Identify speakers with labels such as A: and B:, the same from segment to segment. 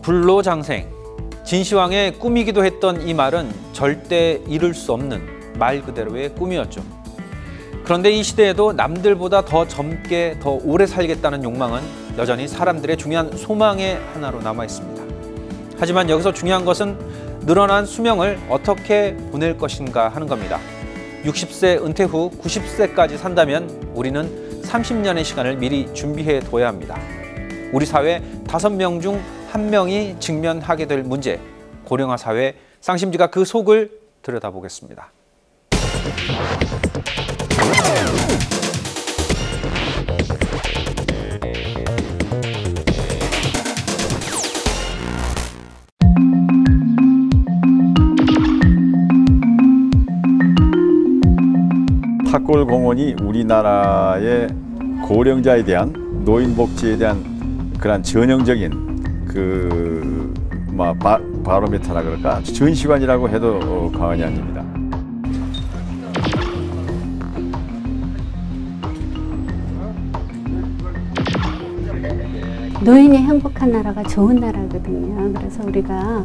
A: 불로장생, 진시황의 꿈이기도 했던 이 말은 절대 이룰 수 없는 말 그대로의 꿈이었죠. 그런데 이 시대에도 남들보다 더 젊게 더 오래 살겠다는 욕망은 여전히 사람들의 중요한 소망의 하나로 남아 있습니다. 하지만 여기서 중요한 것은 늘어난 수명을 어떻게 보낼 것인가 하는 겁니다. 60세 은퇴 후 90세까지 산다면 우리는 30년의 시간을 미리 준비해 둬야 합니다. 우리 사회 5명 중 1명이 직면하게 될 문제, 고령화 사회, 쌍심지가 그 속을 들여다보겠습니다.
B: 탑골공원이 우리나라의 고령자에 대한 노인복지에 대한 그런 전형적인 바로미터라 그럴까 전시관이라고 해도 과언이 아닙니다.
C: 노인이 행복한 나라가 좋은 나라거든요. 그래서 우리가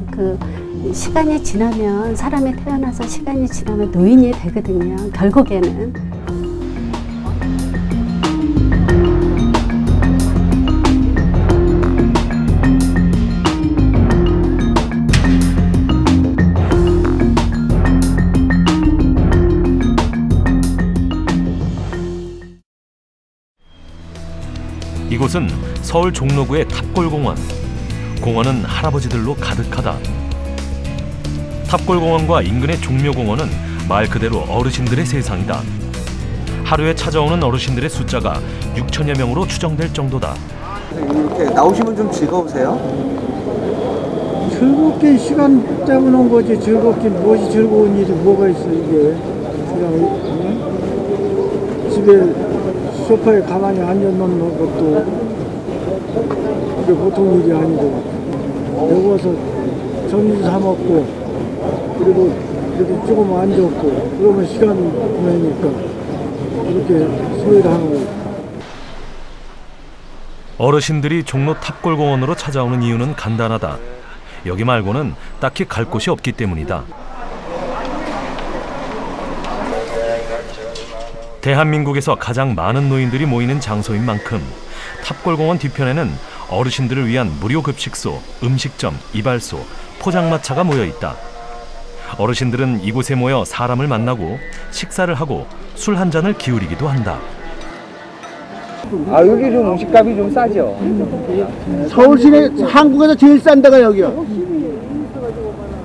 C: 시간이 지나면, 사람이 태어나서 시간이 지나면 노인이 되거든요. 결국에는.
D: 이곳은 서울 종로구의 탑골공원. 공원은 할아버지들로 가득하다. 탑골공원과 인근의 종묘공원은 말 그대로 어르신들의 세상이다. 하루에 찾아오는 어르신들의 숫자가 6천여 명으로 추정될 정도다.
E: 이렇게 나오시면 좀 즐거우세요?
F: 즐겁게 시간 때우는 거지. 즐겁게 무엇이 즐거운 일이 뭐가 있어. 이게 그냥 집에 소파에 가만히 앉아놓는 것도 그게 보통 일이 아니고, 여기 와서 점심 사 먹고 그리고 이렇게 조금 앉았고 그러면 시간 보내니까 이렇게 소일을 하는 거예요.
D: 어르신들이 종로 탑골공원으로 찾아오는 이유는 간단하다. 여기 말고는 딱히 갈 곳이 없기 때문이다. 대한민국에서 가장 많은 노인들이 모이는 장소인 만큼 탑골공원 뒤편에는 어르신들을 위한 무료 급식소, 음식점, 이발소, 포장마차가 모여 있다. 어르신들은 이곳에 모여 사람을 만나고 식사를 하고 술 한 잔을 기울이기도 한다.
E: 여기 좀 음식값이 좀 싸죠?
F: 서울 시내 한국에서 제일 싼 데가 여기야.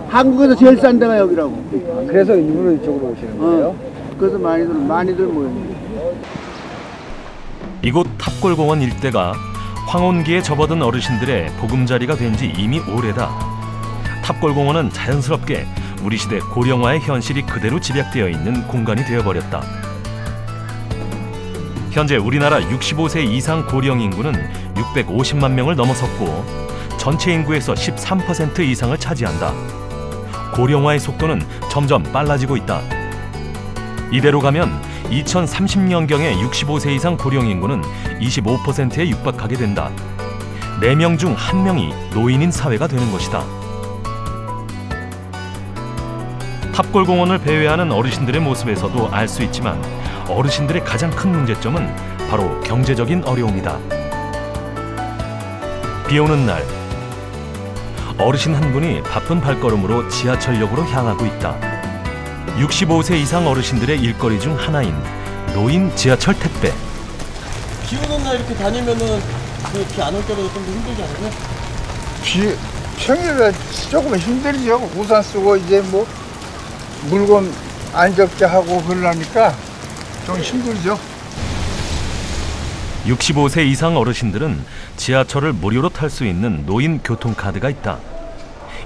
F: 한국에서 제일 싼 데가 여기라고.
E: 그래서 일부러 이쪽으로 오시는 거예요?
F: 그래서 많이들 모여요.
D: 이곳 탑골공원 일대가 황혼기에 접어든 어르신들의 보금자리가 된 지 이미 오래다. 탑골공원은 자연스럽게 우리 시대 고령화의 현실이 그대로 집약되어 있는 공간이 되어버렸다. 현재 우리나라 65세 이상 고령 인구는 650만 명을 넘어섰고 전체 인구에서 13% 이상을 차지한다. 고령화의 속도는 점점 빨라지고 있다. 이대로 가면 2030년경에 65세 이상 고령 인구는 25%에 육박하게 된다. 4명 중 1명이 노인인 사회가 되는 것이다. 탑골공원을 배회하는 어르신들의 모습에서도 알 수 있지만 어르신들의 가장 큰 문제점은 바로 경제적인 어려움이다. 비 오는 날, 어르신 한 분이 바쁜 발걸음으로 지하철역으로 향하고 있다. 65세 이상 어르신들의 일거리 중 하나인 노인 지하철 택배.
G: 비 오는 날 이렇게 다니면은 비 안 올 때보다 좀 더 힘들지 않아요?
H: 평일에 조금 힘들죠. 우산 쓰고 이제 물건 안 적게 하고 그러니까 좀 힘들죠.
D: 65세 이상 어르신들은 지하철을 무료로 탈 수 있는 노인 교통카드가 있다.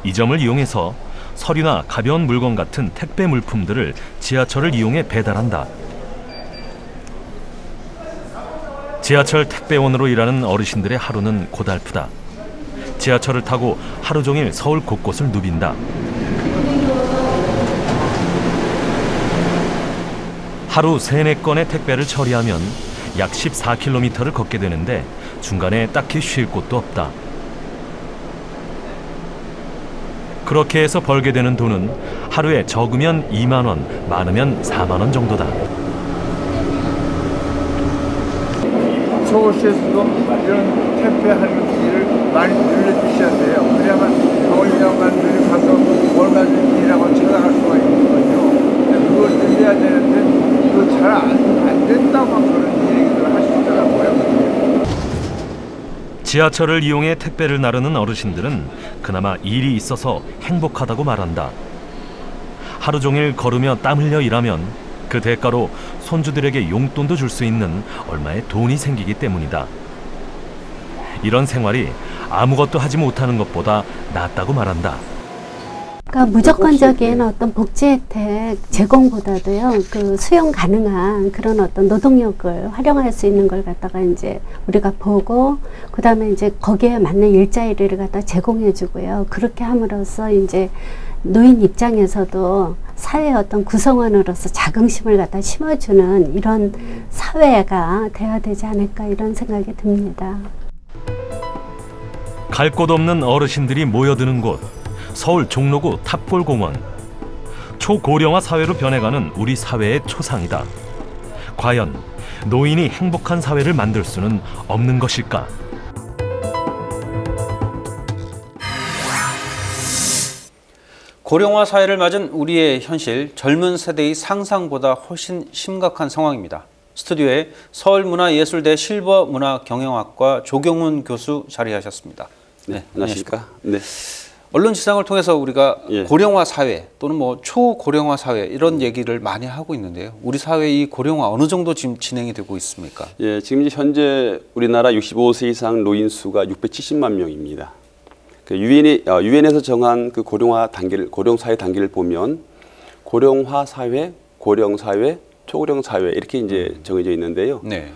D: 이 점을 이용해서 서류나 가벼운 물건 같은 택배 물품들을 지하철을 이용해 배달한다. 지하철 택배원으로 일하는 어르신들의 하루는 고달프다. 지하철을 타고 하루 종일 서울 곳곳을 누빈다. 하루 3-4건의 택배를 처리하면 약 14km를 걷게 되는데 중간에 딱히 쉴 곳도 없다. 그렇게 해서 벌게 되는 돈은 하루에 적으면 2만 원, 많으면 4만 원 정도다.
H: 서울시에서도 이런 택배하는 일을 많이 늘려주셔야 돼요. 그래야만 서울시장관들이 가서 얼마든지 일하고 찾아갈 수가 있거든요. 근데 그걸 늘려야 되는데 그거 잘 안 된다고 그런 얘기를 하시더라고요.
D: 지하철을 이용해 택배를 나르는 어르신들은 그나마 일이 있어서 행복하다고 말한다. 하루 종일 걸으며 땀 흘려 일하면 그 대가로 손주들에게 용돈도 줄 수 있는 얼마의 돈이 생기기 때문이다. 이런 생활이 아무것도 하지 못하는 것보다 낫다고 말한다.
C: 그러니까 무조건적인 어떤 복지 혜택 제공보다도요, 그 수용 가능한 그런 어떤 노동력을 활용할 수 있는 걸 갖다가 이제 우리가 보고, 그 다음에 이제 거기에 맞는 일자리를 갖다 제공해 주고요. 그렇게 함으로써 이제 노인 입장에서도 사회의 어떤 구성원으로서 자긍심을 갖다 심어주는 이런 사회가 돼야 되지 않을까, 이런 생각이 듭니다.
D: 갈 곳 없는 어르신들이 모여드는 곳, 서울 종로구 탑골공원. 초고령화 사회로 변해가는 우리 사회의 초상이다. 과연 노인이 행복한 사회를 만들 수는 없는 것일까?
A: 고령화 사회를 맞은 우리의 현실, 젊은 세대의 상상보다 훨씬 심각한 상황입니다. 스튜디오에 서울문화예술대 실버문화경영학과 조경훈 교수 자리하셨습니다. 네,
I: 안녕하십니까? 네.
A: 언론 지상을 통해서 우리가
I: 예.
A: 고령화 사회 또는 뭐 초고령화 사회 이런 얘기를 많이 하고 있는데요. 우리 사회의 이 고령화 어느 정도 지금 진행이 되고 있습니까?
I: 예, 지금 이제 현재 우리나라 65세 이상 노인 수가 670만 명입니다. 그 유엔에서 정한 그 고령화 단계를, 고령 사회 단계를 보면 고령화 사회, 고령 사회, 초고령 사회 이렇게 이제 정해져 있는데요.
A: 네.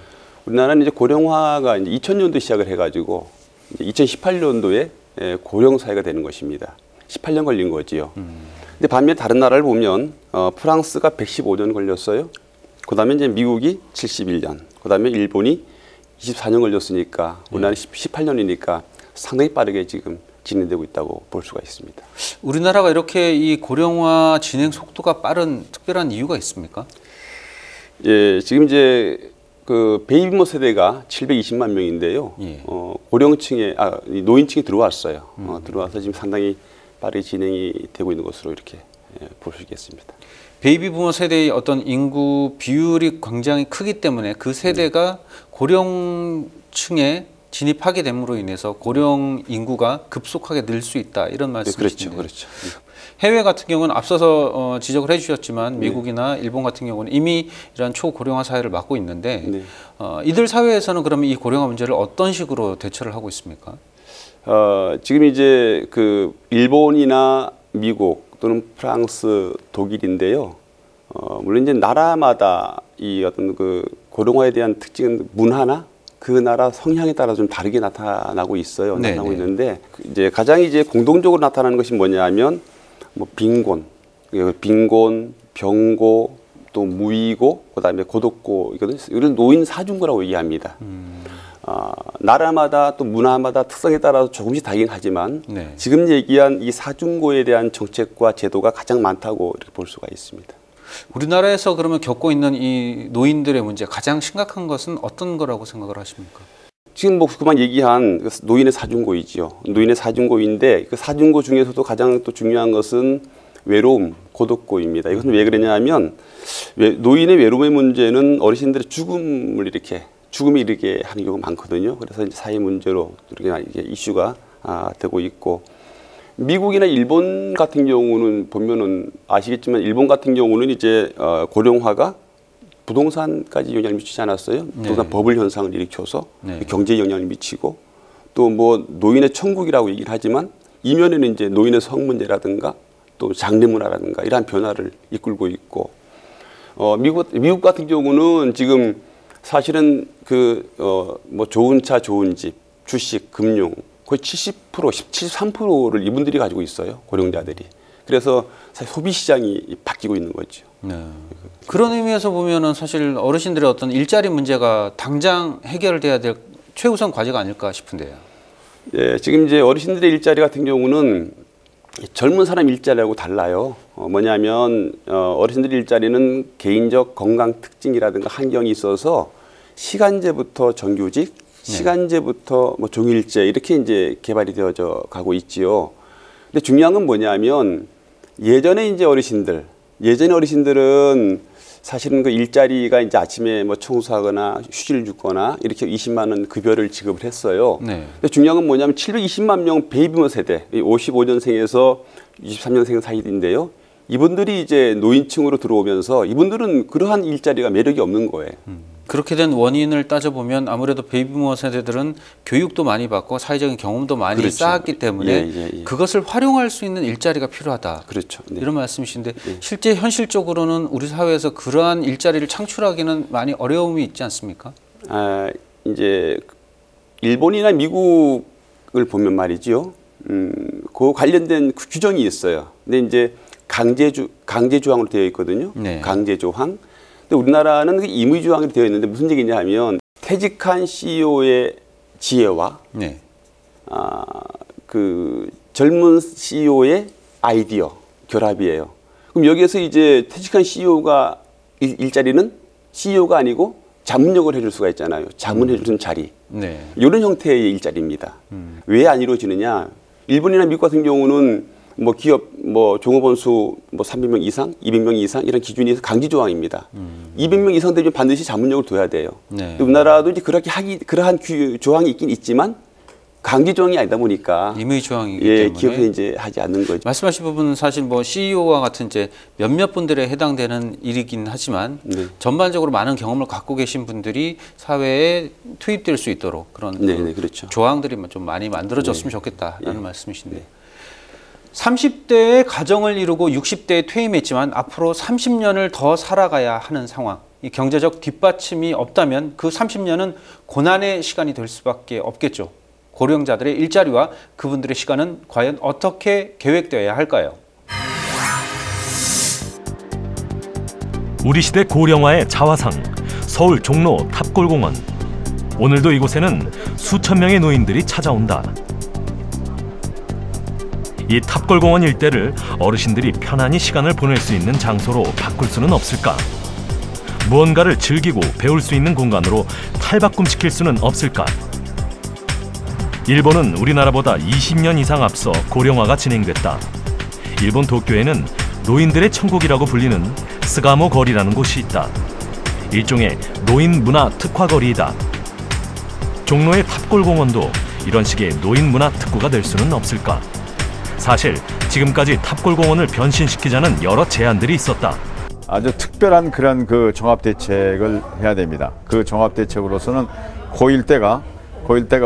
I: 우리나라는 이제 고령화가 이제 2000년도 시작을 해가지고 이제 2018년도에 고령 사회가 되는 것입니다. 18년 걸린 거지요. 근데 반면에 다른 나라를 보면 프랑스가 115년 걸렸어요. 그다음에 이제 미국이 71년, 그다음에 일본이 24년 걸렸으니까 우리나라는 18년이니까 상당히 빠르게 지금 진행되고 있다고 볼 수가 있습니다.
A: 우리나라가 이렇게 이 고령화 진행 속도가 빠른 특별한 이유가 있습니까?
I: 예, 지금 이제 그 베이비부머 세대가 720만 명인데요.
A: 예.
I: 고령층에 노인층이 들어왔어요. 들어와서 지금 상당히 빠르게 진행이 되고 있는 것으로 이렇게 볼 수 있겠습니다.
A: 베이비부머 세대의 어떤 인구 비율이 굉장히 크기 때문에 그 세대가 고령층에 진입하게 됨으로 인해서 고령 인구가 급속하게 늘 수 있다, 이런 말씀이신데.
I: 그렇죠.
A: 해외 같은 경우는 앞서서 지적을 해주셨지만 미국이나 일본 같은 경우는 이미 이런 초고령화 사회를 맞고 있는데
I: 네.
A: 이들 사회에서는 그러면 이 고령화 문제를 어떤 식으로 대처를 하고 있습니까?
I: 지금 이제 그 일본이나 미국 또는 프랑스, 독일인데요. 물론 이제 나라마다 이 어떤 그 고령화에 대한 특징은 문화나 그 나라 성향에 따라 좀 다르게 나타나고 있어요. 나타나고 있는데 이제 가장 이제 공동적으로 나타나는 것이 뭐냐면 뭐 빈곤, 병고, 또 무이고, 그다음에 고독고, 이걸 노인 사중고라고 얘기합니다. 나라마다 또 문화마다 특성에 따라서 조금씩 다르긴 하지만 지금 얘기한 이 사중고에 대한 정책과 제도가 가장 많다고 이렇게 볼 수가 있습니다.
A: 우리나라에서 그러면 겪고 있는 이 노인들의 문제, 가장 심각한 것은 어떤 거라고 생각을 하십니까?
I: 지금 뭐 그만 얘기한 노인의 사중고이지요. 노인의 사중고인데 그 사중고 중에서도 가장 또 중요한 것은 외로움, 고독고입니다. 이것은 왜 그러냐면 노인의 외로움의 문제는 어르신들의 죽음을 이렇게 하는 경우가 많거든요. 그래서 이제 사회 문제로 이렇게 이슈가 되고 있고, 미국이나 일본 같은 경우는 보면은 아시겠지만 일본 같은 경우는 이제 고령화가 부동산까지 영향을 미치지 않았어요. 부동산 버블 현상을 일으켜서 경제에 영향을 미치고, 또 뭐 노인의 천국이라고 얘기를 하지만 이면에는 이제 노인의 성 문제라든가 또 장례 문화라든가 이러한 변화를 이끌고 있고, 미국 같은 경우는 지금 사실은 뭐 좋은 차, 좋은 집, 주식, 금융 거의 70%, 73%를 이분들이 가지고 있어요. 고령자들이. 그래서 사실 소비 시장이 바뀌고 있는 거죠.
A: 그런 의미에서 보면은 사실 어르신들의 어떤 일자리 문제가 당장 해결돼야 될 최우선 과제가 아닐까 싶은데요.
I: 예, 지금 이제 어르신들의 일자리 같은 경우는 젊은 사람 일자리하고 달라요. 뭐냐면 어르신들 일자리는 개인적 건강 특징이라든가 환경이 있어서 시간제부터 정규직, 시간제부터 뭐 종일제 이렇게 이제 개발이 되어져 가고 있지요. 근데 중요한 건 뭐냐면 예전에 어르신들은 사실은 그 일자리가 이제 아침에 뭐 청소하거나 휴지를 줍거나 이렇게 20만 원 급여를 지급을 했어요. 네. 근데 중요한 건 뭐냐면 720만 명 베이비부머 세대, 55년생에서 63년생 사이인데요. 이분들이 이제 노인층으로 들어오면서 이분들은 그러한 일자리가 매력이 없는 거예요.
A: 그렇게 된 원인을 따져보면 아무래도 베이비부머 세대들은 교육도 많이 받고 사회적인 경험도 많이
I: 그렇죠.
A: 쌓았기 때문에 그것을 활용할 수 있는 일자리가 필요하다.
I: 그렇죠. 네.
A: 이런 말씀이신데 실제 현실적으로는 우리 사회에서 그러한 일자리를 창출하기는 많이 어려움이 있지 않습니까?
I: 이제 일본이나 미국을 보면 말이죠. 그 관련된 규정이 있어요. 근데 이제 강제 조항으로 되어 있거든요. 네. 강제 조항. 근데 우리나라는 임의 조항이 되어 있는데 무슨 얘기냐 하면 퇴직한 CEO의 지혜와 그 젊은 CEO의 아이디어 결합이에요. 그럼 여기에서 이제 퇴직한 CEO가 일자리는 CEO가 아니고 자문역을 해줄 수가 있잖아요. 자문해주는 자리. 네. 이런 형태의 일자리입니다. 왜 안 이루어지느냐? 일본이나 미국 같은 경우는 뭐 기업 뭐 종업원 수 뭐 300명 이상, 200명 이상 이런 기준이 강제 조항입니다. 200명 이상 되면 반드시 자문역을 둬야 돼요. 네. 우리나라도 이제 그러한 조항이 있긴 있지만 강제 조항이 아니다 보니까
A: 임의 조항이기 때문에
I: 기업에 이제 하지 않는 거죠.
A: 말씀하신 부분은 사실 뭐 CEO와 같은 이제 몇몇 분들에 해당되는 일이긴 하지만 전반적으로 많은 경험을 갖고 계신 분들이 사회에 투입될 수 있도록 그런
I: 그렇죠.
A: 조항들이 좀 많이 만들어졌으면 좋겠다라는 말씀이신데. 30대에 가정을 이루고 60대에 퇴임했지만 앞으로 30년을 더 살아가야 하는 상황. 이 경제적 뒷받침이 없다면 그 30년은 고난의 시간이 될 수밖에 없겠죠. 고령자들의 일자리와 그분들의 시간은 과연 어떻게 계획되어야 할까요?
D: 우리 시대 고령화의 자화상, 서울 종로 탑골공원. 오늘도 이곳에는 수천 명의 노인들이 찾아온다. 이 탑골공원 일대를 어르신들이 편안히 시간을 보낼 수 있는 장소로 바꿀 수는 없을까? 무언가를 즐기고 배울 수 있는 공간으로 탈바꿈시킬 수는 없을까? 일본은 우리나라보다 20년 이상 앞서 고령화가 진행됐다. 일본 도쿄에는 노인들의 천국이라고 불리는 스가모 거리라는 곳이 있다. 일종의 노인 문화 특화 거리이다. 종로의 탑골공원도 이런 식의 노인 문화 특구가 될 수는 없을까? 사실 지금까지 탑골공원을 변신시키자는 여러 제안들이 있었다.
B: 아주 특별한 그런 그 종합 대책을 해야 됩니다. 그 종합 대책으로서는 고일대가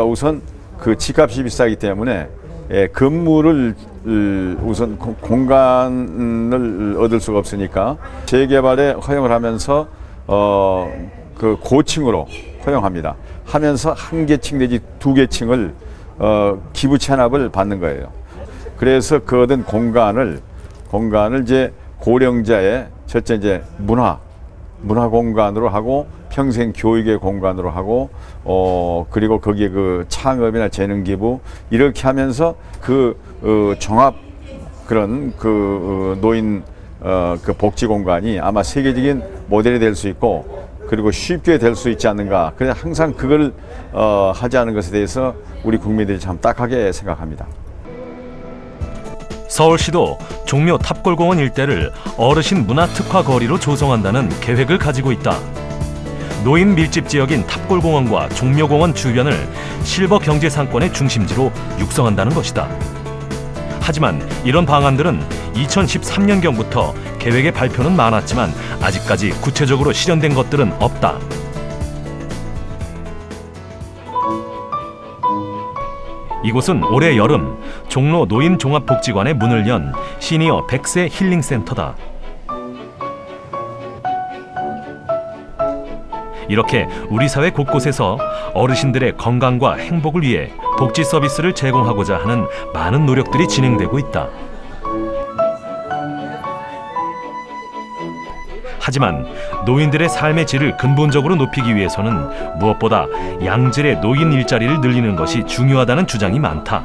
B: 우선 그 집값이 비싸기 때문에 건물을 우선 공간을 얻을 수가 없으니까 재개발에 허용을 하면서 그 고층으로 허용합니다. 하면서 한 계층 내지 두 계층을 기부 체납을 받는 거예요. 그래서 그 얻은 공간을 이제 고령자의 첫째 이제 문화 공간으로 하고 평생 교육의 공간으로 하고 그리고 거기에 그 창업이나 재능 기부 이렇게 하면서 그 종합 그런 그 노인 그 복지 공간이 아마 세계적인 모델이 될 수 있고 그리고 쉽게 될 수 있지 않는가. 그래서 항상 그걸 하지 않은 것에 대해서 우리 국민들이 참 딱하게 생각합니다.
D: 서울시도 종묘 탑골공원 일대를 어르신 문화 특화 거리로 조성한다는 계획을 가지고 있다. 노인 밀집 지역인 탑골공원과 종묘공원 주변을 실버 경제 상권의 중심지로 육성한다는 것이다. 하지만 이런 방안들은 2013년경부터 계획의 발표는 많았지만 아직까지 구체적으로 실현된 것들은 없다. 이곳은 올해 여름 종로 노인종합복지관의 문을 연 시니어 100세 힐링센터다. 이렇게 우리 사회 곳곳에서 어르신들의 건강과 행복을 위해 복지 서비스를 제공하고자 하는 많은 노력들이 진행되고 있다. 하지만 노인들의 삶의 질을 근본적으로 높이기 위해서는 무엇보다 양질의 노인 일자리를 늘리는 것이 중요하다는 주장이 많다.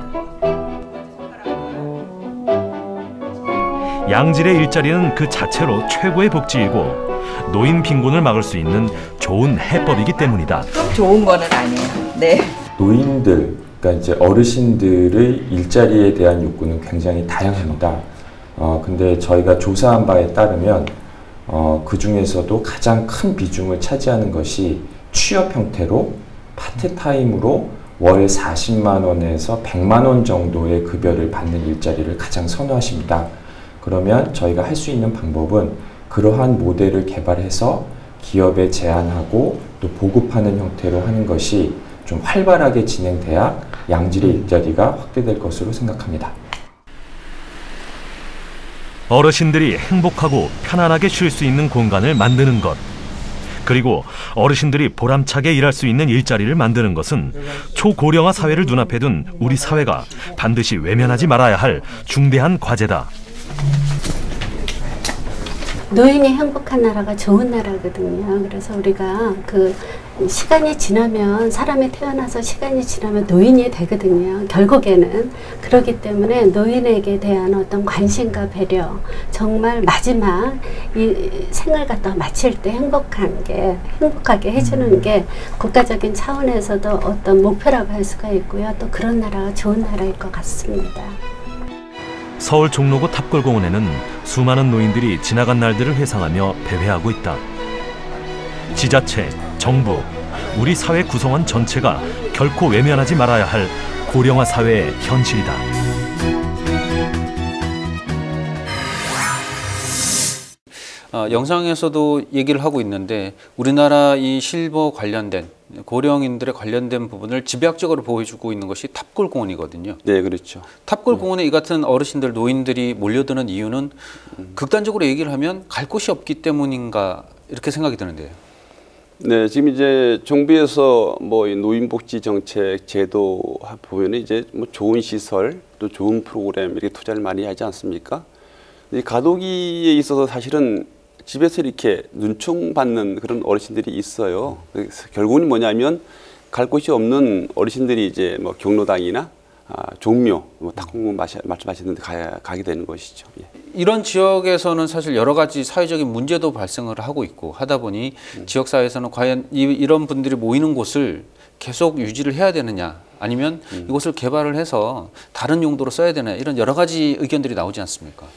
D: 양질의 일자리는 그 자체로 최고의 복지이고 노인 빈곤을 막을 수 있는 좋은 해법이기 때문이다.
J: 꼭 좋은 거는 아니에요. 네.
K: 노인들, 그러니까 이제 어르신들의 일자리에 대한 욕구는 굉장히 다양합니다. 근데 저희가 조사한 바에 따르면 그 중에서도 가장 큰 비중을 차지하는 것이 취업 형태로 파트타임으로 월 40만 원에서 100만 원 정도의 급여를 받는 일자리를 가장 선호하십니다. 그러면 저희가 할 수 있는 방법은 그러한 모델을 개발해서 기업에 제안하고 또 보급하는 형태로 하는 것이 좀 활발하게 진행돼야 양질의 일자리가 확대될 것으로 생각합니다.
D: 어르신들이 행복하고 편안하게 쉴 수 있는 공간을 만드는 것, 그리고 어르신들이 보람차게 일할 수 있는 일자리를 만드는 것은 초고령화 사회를 눈앞에 둔 우리 사회가 반드시 외면하지 말아야 할 중대한 과제다.
C: 노인이 행복한 나라가 좋은 나라거든요. 그래서 우리가 그 시간이 지나면, 사람이 태어나서 시간이 지나면 노인이 되거든요. 결국에는. 그렇기 때문에 노인에게 대한 어떤 관심과 배려, 정말 마지막 이 생을 갖다 마칠 때 행복하게 해주는 게 국가적인 차원에서도 어떤 목표라고 할 수가 있고요. 또 그런 나라가 좋은 나라일 것 같습니다.
D: 서울 종로구 탑골공원에는 수많은 노인들이 지나간 날들을 회상하며 배회하고 있다. 지자체, 정부, 우리 사회 구성원 전체가 결코 외면하지 말아야 할 고령화 사회의 현실이다.
A: 영상에서도 얘기를 하고 있는데 우리나라 이 실버 관련된 고령인들의 관련된 부분을 집약적으로 보여주고 있는 것이 탑골공원이거든요.
I: 네, 그렇죠.
A: 탑골공원에 이 같은 어르신들, 노인들이 몰려드는 이유는 극단적으로 얘기를 하면 갈 곳이 없기 때문인가 이렇게 생각이 드는데요.
I: 네, 지금 이제 정부에서 뭐 노인복지 정책 제도 보면 이제 뭐 좋은 시설 또 좋은 프로그램 이렇게 투자를 많이 하지 않습니까? 이 가덕이에 있어서 사실은 집에서 이렇게 눈총 받는 그런 어르신들이 있어요. 그래서 결국은 뭐냐면 갈 곳이 없는 어르신들이 이제 뭐 경로당이나 종묘, 뭐 탁공문 말씀하셨는데 가게 되는 것이죠. 예.
A: 이런 지역에서는 사실 여러 가지 사회적인 문제도 발생을 하고 있고 하다 보니 지역 사회에서는 과연 이런 분들이 모이는 곳을 계속 유지를 해야 되느냐, 아니면 이곳을 개발을 해서 다른 용도로 써야 되느냐, 이런 여러 가지 의견들이 나오지 않습니까?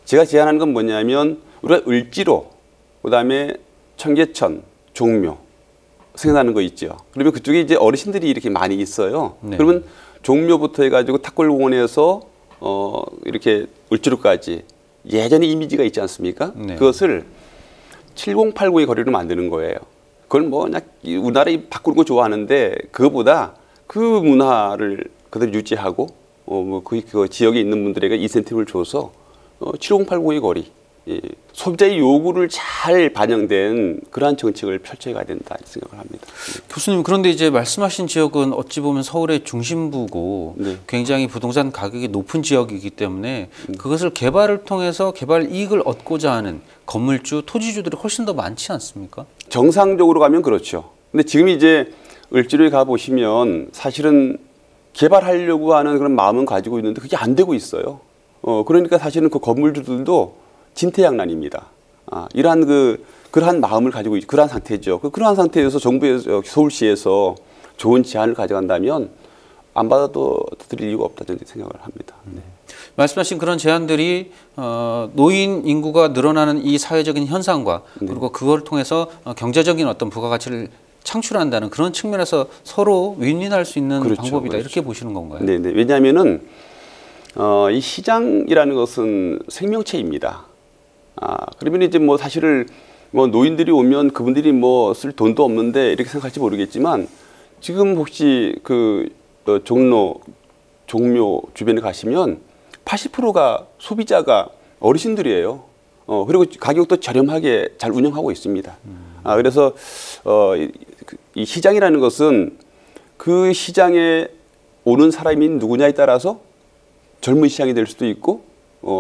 I: 제가 제안하는 건 뭐냐면 우리가 을지로, 그다음에 청계천, 종묘 생각나는 거 있죠. 그러면 그쪽에 이제 어르신들이 이렇게 많이 있어요.
A: 네.
I: 그러면 종묘부터 해가지고 탁골공원에서 이렇게 을지로까지 예전의 이미지가 있지 않습니까?
A: 네.
I: 그것을 7080의 거리로 만드는 거예요. 그걸 뭐 그냥 우리나라에 바꾸는 거 좋아하는데 그거보다 그 문화를 그대로 유지하고 그 지역에 있는 분들에게 인센티브를 줘서 7080의 거리, 소비자의 요구를 잘 반영된 그러한 정책을 펼쳐가야 된다 생각을 합니다.
A: 교수님, 그런데 이제 말씀하신 지역은 어찌 보면 서울의 중심부고
I: 네.
A: 굉장히 부동산 가격이 높은 지역이기 때문에 그것을 개발을 통해서 개발 이익을 얻고자 하는 건물주, 토지주들이 훨씬 더 많지 않습니까?
I: 정상적으로 가면 그렇죠. 근데 지금 이제 을지로에 가보시면 사실은 개발하려고 하는 그런 마음은 가지고 있는데 그게 안 되고 있어요. 그러니까 사실은 그 건물주들도 진퇴양난입니다. 이러한 그러한 마음을 가지고 그러한 상태죠. 그러한 상태에서 정부에서 서울시에서 좋은 제안을 가져간다면 안 받아도 드릴 이유가 없다 저는 생각을 합니다. 네.
A: 말씀하신 그런 제안들이 노인 인구가 늘어나는 이 사회적인 현상과 그리고 그걸 통해서 경제적인 어떤 부가가치를 창출한다는 그런 측면에서 서로 윈윈할 수 있는
I: 그렇죠,
A: 방법이다.
I: 그렇죠.
A: 이렇게 보시는 건가요?
I: 네, 네. 왜냐하면은 이 시장이라는 것은 생명체입니다. 그러면 이제 뭐 사실을 뭐 노인들이 오면 그분들이 뭐 쓸 돈도 없는데 이렇게 생각할지 모르겠지만 지금 혹시 종로, 종묘 주변에 가시면 80%가 소비자가 어르신들이에요. 그리고 가격도 저렴하게 잘 운영하고 있습니다. 그래서 이 시장이라는 것은 그 시장에 오는 사람이 누구냐에 따라서 젊은 시장이 될 수도 있고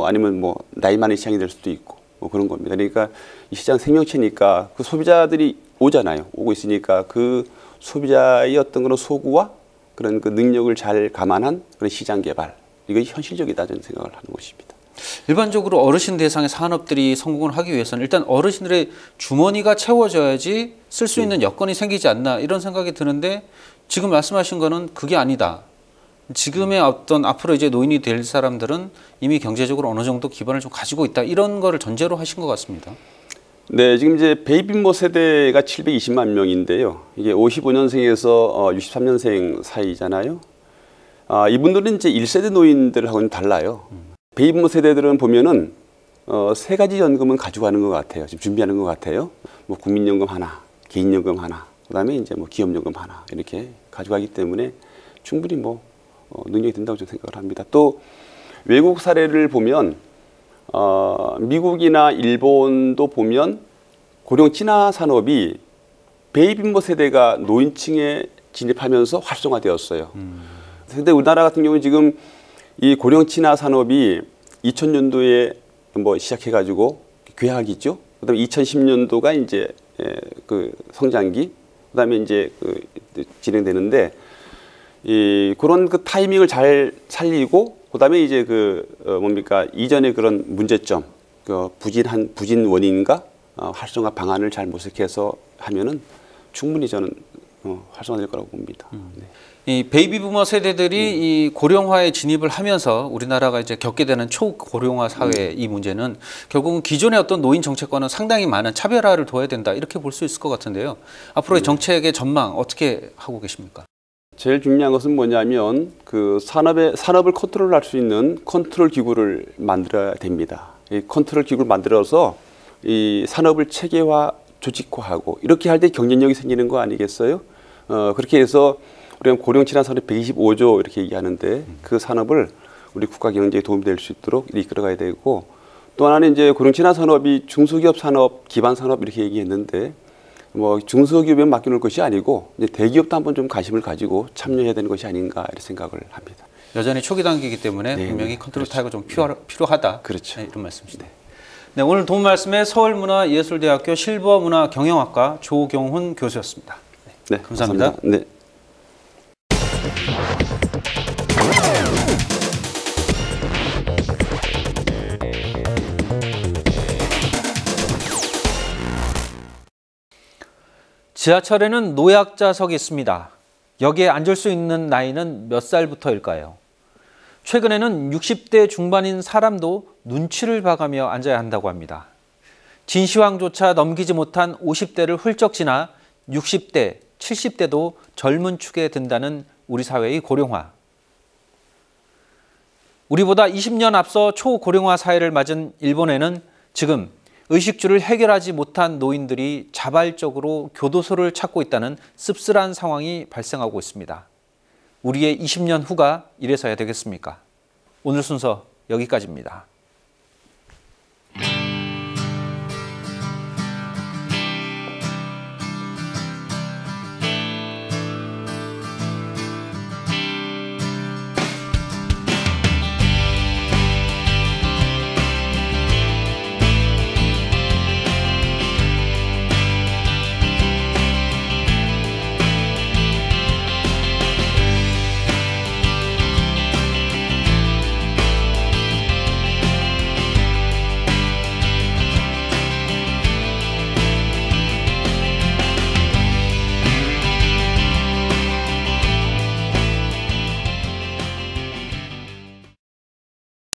I: 아니면 뭐 나이 많은 시장이 될 수도 있고 그런 겁니다. 그러니까 이 시장 생명체니까 그 소비자들이 오잖아요. 오고 있으니까 그 소비자의 어떤 그런 소구와 그런 그 능력을 잘 감안한 그런 시장 개발, 이것이 현실적이다 저는 생각을 하는 것입니다.
A: 일반적으로 어르신 대상의 산업들이 성공을 하기 위해서는 일단 어르신들의 주머니가 채워져야지 쓸 수 있는 여건이 생기지 않나 이런 생각이 드는데 지금 말씀하신 거는 그게 아니다. 지금의 어떤 앞으로 이제 노인이 될 사람들은 이미 경제적으로 어느 정도 기반을 좀 가지고 있다. 이런 거를 전제로 하신 것 같습니다.
I: 네, 지금 이제 베이비부머 세대가 720만 명인데요. 이게 55년생에서 63년생 사이잖아요. 이분들은 이제 1세대 노인들하고는 달라요. 베이비부머 세대들은 보면은 세 가지 연금은 가지고 가는 것 같아요. 지금 준비하는 것 같아요. 뭐 국민연금 하나, 개인연금 하나, 그다음에 이제 뭐 기업연금 하나 이렇게 가져가기 때문에 충분히 뭐 능력이 된다고 저는 생각을 합니다. 또 외국 사례를 보면 미국이나 일본도 보면 고령 친화 산업이 베이비부머 세대가 노인층에 진입하면서 활성화되었어요. 근데 우리나라 같은 경우는 지금 이 고령 친화 산업이 2000년도에 뭐 시작해가지고 괴학이죠. 그다음에 2010년도가 이제 그 성장기, 그다음에 이제 진행되는데 그런 그 타이밍을 잘 살리고 그다음에 이제 뭡니까 이전에 그런 문제점, 부진 원인과 활성화 방안을 잘 모색해서 하면은 충분히 저는 활성화될 거라고 봅니다. 네.
A: 이 베이비부머 세대들이 이 고령화에 진입을 하면서 우리나라가 이제 겪게 되는 초고령화 사회의 이 문제는 결국은 기존의 어떤 노인 정책과는 상당히 많은 차별화를 둬야 된다 이렇게 볼 수 있을 것 같은데요. 앞으로의 정책의 전망 어떻게 하고 계십니까?
I: 제일 중요한 것은 뭐냐면 그 산업을 컨트롤할 수 있는 컨트롤 기구를 만들어야 됩니다. 이 컨트롤 기구를 만들어서 이 산업을 체계화, 조직화하고 이렇게 할 때 경쟁력이 생기는 거 아니겠어요? 그렇게 해서 우리가 고령 친화 산업 125조 이렇게 얘기하는데 그 산업을 우리 국가 경제에 도움이 될 수 있도록 이끌어가야 되고 또 하나는 이제 고령 친화 산업이 중소기업 산업, 기반 산업 이렇게 얘기했는데 뭐 중소기업에 맡겨놓을 것이 아니고 이제 대기업도 한번 좀 관심을 가지고 참여해야 되는 것이 아닌가 이런 생각을 합니다.
A: 여전히 초기 단계이기 때문에
I: 네,
A: 분명히 컨트롤
I: 그렇죠.
A: 타이가 좀 필요하다.
I: 그렇죠.
A: 네, 이런 말씀이시네. 네, 오늘 도움 말씀에 서울문화예술대학교 실버문화경영학과 조경훈 교수였습니다.
I: 네,
A: 감사합니다.
I: 네.
A: 지하철에는 노약자석이 있습니다. 여기에 앉을 수 있는 나이는 몇 살부터일까요? 최근에는 60대 중반인 사람도 눈치를 봐가며 앉아야 한다고 합니다. 진시황조차 넘기지 못한 50대를 훌쩍 지나 60대, 70대도 젊은 축에 든다는 우리 사회의 고령화. 우리보다 20년 앞서 초고령화 사회를 맞은 일본에는 지금 의식주를 해결하지 못한 노인들이 자발적으로 교도소를 찾고 있다는 씁쓸한 상황이 발생하고 있습니다. 우리의 20년 후가 이래서야 되겠습니까? 오늘 순서 여기까지입니다.